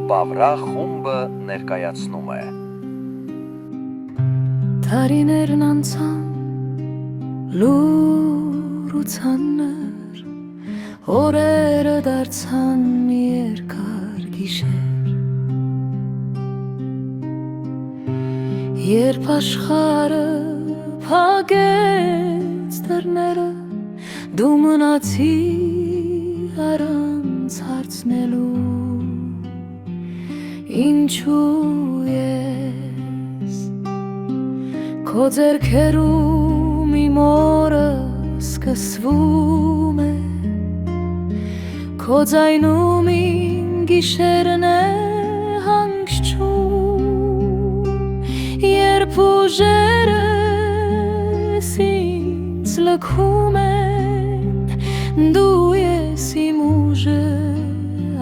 Բավրա խումբը ներկայացնում է Տարիներն անցան լուրուցաններ Օրերը դարձան մի երկար գիշեր Երբ աշխարհը փակեց դռները Դու մնացիր առանց հարցնելու Ինչու ես Քո ձեռքերում իմ օրը սկսվում է Քո ձայնում իմ գիշերն է հանգչում Երբ ուժերս ինձ լքում են Դու ես իմ ուժը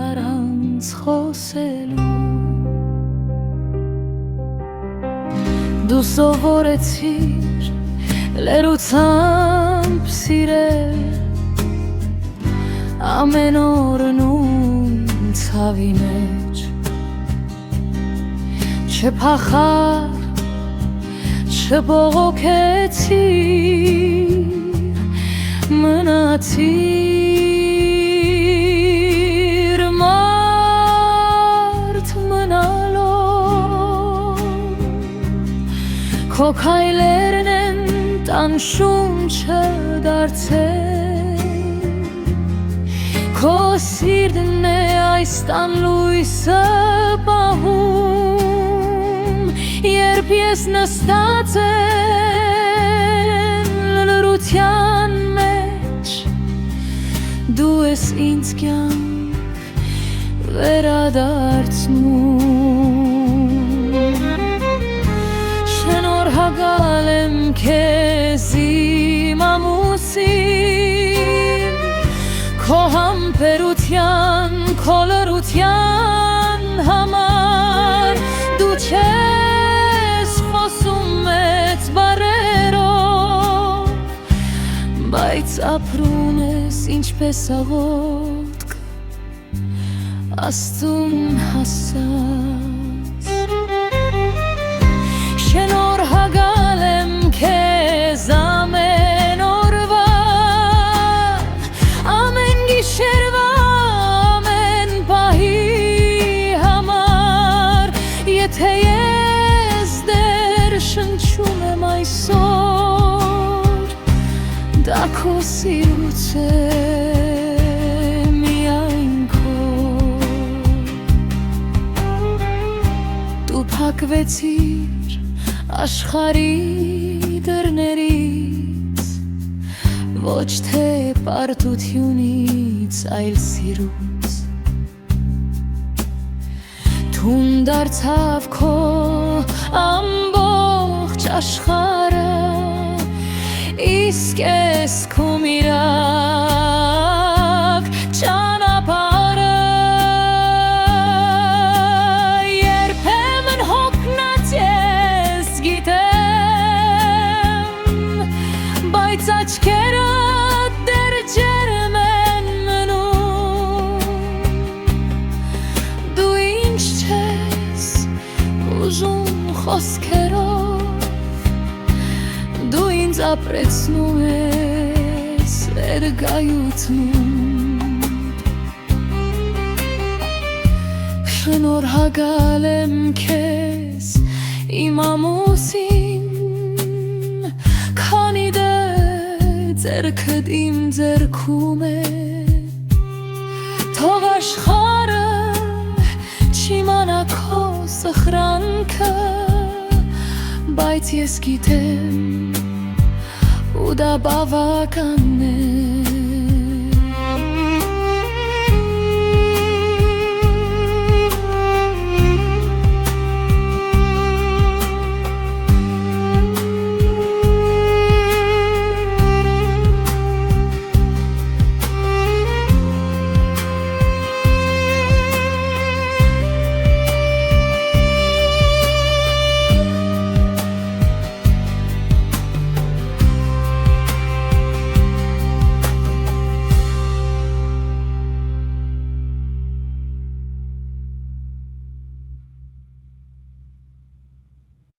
առանց խոսելու Դու սովորեցիր լերությամբ սիրել Ամեն օրն ում ցավի մեջ Չփախար, չբողոքեցիր Մնացիր մարդ մնալով Քո քայլերն են տան շունչը դարձել Քո սիրտն է այս տան լույսը պահում Երբ ես նստած եմ լրության մեջ Դու ես ինձ կյանք վերադարձնում Շնորհակալ եմ քեզ իմ ամուսին Քո համբերության, քո լրության համար Դու չես խոսում մեծ բառերով Բայց ապրում ես ինչպես աղոթք Աստծուն հասած Շնորհակալ եմ քեզ ամեն օրվա Ամեն գիշերվա ամեն պահի համար Եթե ես դեր շնչում եմ այսօր Դա քո սիրուց է միայն քո Դու փակվեցիր աշխարհի դռներից Ոչ թե պարտությունից, այլ սիրուց Թուն դարձավ քո ամբողջ աշխարհը Իսկ ես քո միակ ճանապարհը Երբեմն հոգնած ես գիտեմ Բայց աչքերդ դեռ ջերմ են մնում Դու ինչ չես ուզում խոսքերով Դու ինձ ապրեցնում ես էրգայությունում Շնորհակալ եմ քեզ իմ ամուսին Քանի դեռ ձեռքդ իմ ձեռքում է Թող աշխարհը չիմանա քո սխրանքը Բայց ես գիտեմ ու դա բավական է